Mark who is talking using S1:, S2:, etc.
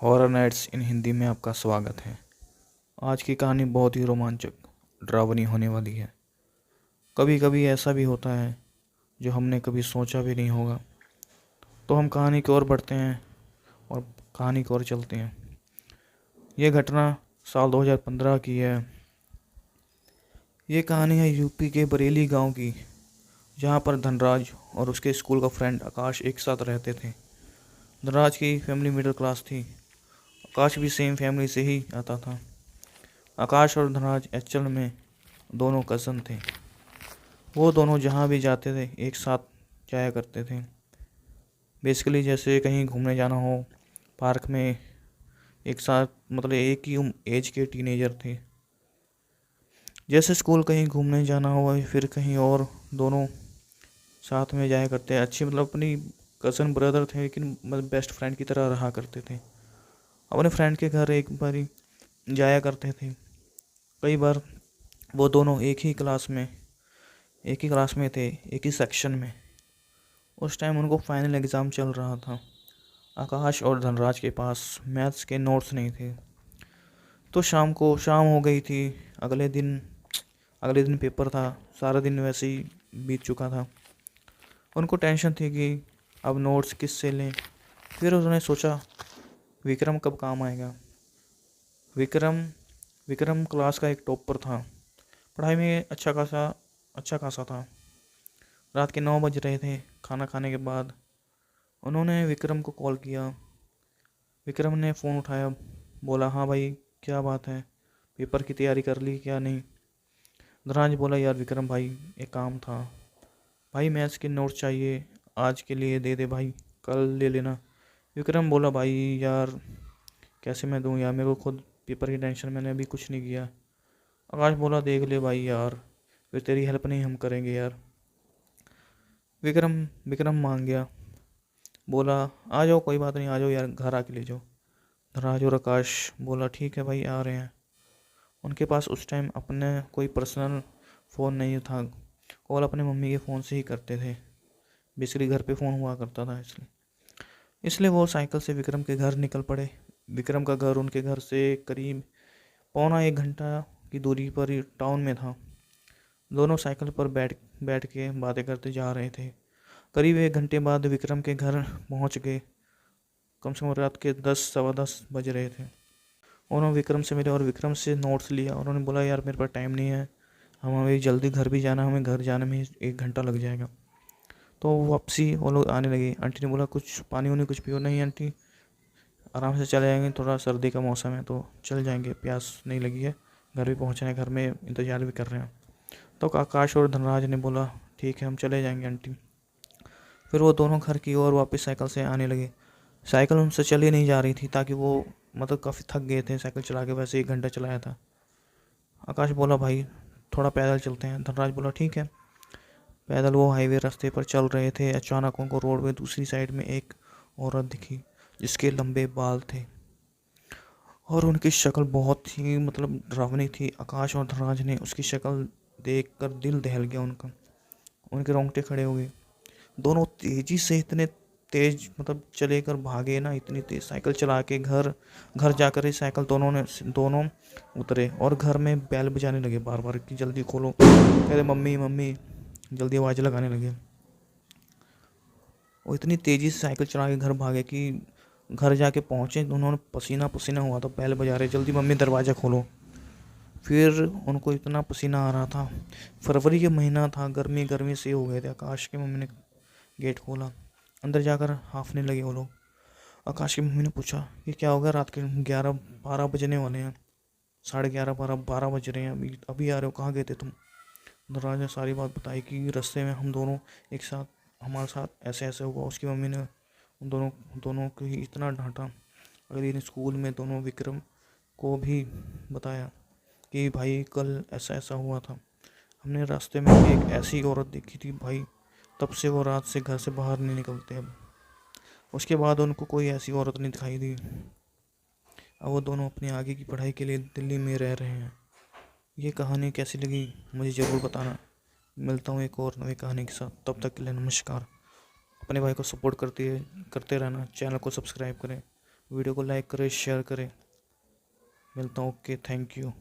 S1: Horror nights इन हिंदी में आपका स्वागत है। आज की कहानी बहुत ही रोमांचक, डरावनी होने वाली है। कभी कभी ऐसा भी होता है जो हमने कभी सोचा भी नहीं होगा। तो हम कहानी की ओर बढ़ते हैं और कहानी की ओर चलते हैं। ये घटना साल 2015 की है। ये कहानी है यूपी के बरेली गांव की, जहां पर धनराज और उसके स्कूल का फ्रेंड आकाश एक साथ रहते थे। धनराज की फैमिली मिडिल क्लास थी। आकाश भी सेम फैमिली से ही आता था। आकाश और धनराज एक्चुअल में दोनों कज़न थे। वो दोनों जहाँ भी जाते थे एक साथ जाया करते थे। बेसिकली जैसे कहीं घूमने जाना हो पार्क में, एक साथ मतलब एक ही एज के टीनेजर थे। जैसे स्कूल कहीं घूमने जाना हो फिर कहीं और, दोनों साथ में जाया करते। अच्छी मतलब अपनी कज़न ब्रदर थे, लेकिन मतलब बेस्ट फ्रेंड की तरह रहा करते थे। अपने फ्रेंड के घर एक बार जाया करते थे। कई बार वो दोनों एक ही क्लास में थे, एक ही सेक्शन में। उस टाइम उनको फाइनल एग्ज़ाम चल रहा था। आकाश और धनराज के पास मैथ्स के नोट्स नहीं थे। तो शाम हो गई थी। अगले दिन पेपर था। सारा दिन वैसे ही बीत चुका था। उनको टेंशन थी कि अब नोट्स किससे लें। फिर उन्होंने सोचा विक्रम कब काम आएगा। विक्रम विक्रम क्लास का एक टॉपर था। पढ़ाई में अच्छा खासा था। रात के 9 बज रहे थे। खाना खाने के बाद उन्होंने विक्रम को कॉल किया। विक्रम ने फ़ोन उठाया, बोला हाँ भाई क्या बात है, पेपर की तैयारी कर ली क्या नहीं। धनराज बोला यार विक्रम भाई एक काम था भाई, मैथ्स के नोट्स चाहिए, आज के लिए दे दे भाई, कल ले लेना। विक्रम बोला भाई यार कैसे मैं दूँ यार, मेरे को खुद पेपर की टेंशन, मैंने अभी कुछ नहीं किया। आकाश बोला देख ले भाई यार, फिर तेरी हेल्प नहीं हम करेंगे यार। विक्रम विक्रम मान गया, बोला आ जाओ कोई बात नहीं, आ जाओ यार घर आके ले जाओ। धनराज और आकाश बोला ठीक है भाई आ रहे हैं। उनके पास उस टाइम अपने कोई पर्सनल फ़ोन नहीं था। कॉल अपने मम्मी के फ़ोन से ही करते थे। बेसिकली घर पे फ़ोन हुआ करता था, इसलिए वो साइकिल से विक्रम के घर निकल पड़े। विक्रम का घर उनके घर से करीब पौना 1 घंटा की दूरी पर ही टाउन में था। दोनों साइकिल पर बैठ के बातें करते जा रहे थे। करीब 1 घंटे बाद विक्रम के घर पहुंच गए। कम से कम रात के 10 सवा 10 बज रहे थे। उन्होंने विक्रम से मिले और विक्रम से नोट्स लिया। उन्होंने बोला यार मेरे पास टाइम नहीं है, हमें जल्दी घर भी जाना, हमें घर जाने में 1 घंटा लग जाएगा। तो वापसी वो लोग आने लगे। आंटी ने बोला कुछ पानी वानी कुछ पियो। नहीं आंटी आराम से चले जाएंगे, थोड़ा सर्दी का मौसम है तो चल जाएंगे, प्यास नहीं लगी है, घर भी पहुँचना है, घर में इंतज़ार भी कर रहे हैं। तो आकाश और धनराज ने बोला ठीक है हम चले जाएंगे आंटी। फिर वो दोनों घर की ओर वापस साइकिल से आने लगे। साइकिल उनसे चली नहीं जा रही थी, ताकि वो मतलब काफ़ी थक गए थे साइकिल चला के, वैसे 1 घंटा चलाया था। आकाश बोला भाई थोड़ा पैदल चलते हैं। धनराज बोला ठीक है। पैदल वो हाईवे रास्ते पर चल रहे थे। अचानक उनको रोड पे दूसरी साइड में एक औरत दिखी, जिसके लंबे बाल थे और उनकी शक्ल बहुत ही मतलब डरावनी थी। आकाश और धनराज ने उसकी शक्ल देखकर दिल दहल गया उनका। उनके रोंगटे खड़े हो गए। दोनों तेजी से इतने तेज मतलब चले कर भागे ना, इतनी तेज साइकिल चला के घर घर जाकर ही साइकिल दोनों उतरे और घर में बैल बजाने लगे बार बार कि जल्दी खोलो, कहते मम्मी मम्मी, जल्दी आवाज़ लगाने लगे। वो इतनी तेज़ी से साइकिल चला के घर भागे कि घर जाके पहुँचे तो उन्होंने पसीना पसीना हुआ था, बैल बजा रहे जल्दी मम्मी दरवाज़ा खोलो। फिर उनको इतना पसीना आ रहा था, फरवरी के महीना था, गर्मी गर्मी से हो गए थे। आकाश की मम्मी ने गेट खोला, अंदर जाकर हाफने लगे वो लोग। आकाश की मम्मी ने पूछा कि क्या हो गया, रात के 11-12 बजने वाले हैं, 11:30 12 बज रहे हैं, अभी अभी आ रहे हो, कहाँ गए थे तुम। धनराज ने सारी बात बताई कि रास्ते में हम दोनों एक साथ, हमारे साथ ऐसे ऐसे हुआ। उसकी मम्मी ने उन दोनों को ही इतना डांटा। अगले दिन स्कूल में दोनों विक्रम को भी बताया कि भाई कल ऐसा ऐसा हुआ था, हमने रास्ते में एक ऐसी औरत देखी थी भाई, तब से वो रात से घर से बाहर नहीं निकलते। अब उसके बाद उनको कोई ऐसी औरत नहीं दिखाई दी। अब वो दोनों अपनी आगे की पढ़ाई के लिए दिल्ली में रह रहे हैं। ये कहानी कैसी लगी मुझे ज़रूर बताना। मिलता हूँ एक और नई कहानी के साथ, तब तक के लिए नमस्कार। अपने भाई को सपोर्ट करते रहना, चैनल को सब्सक्राइब करें। वीडियो को लाइक करें, शेयर करें। मिलता हूँ। Okay, thank you.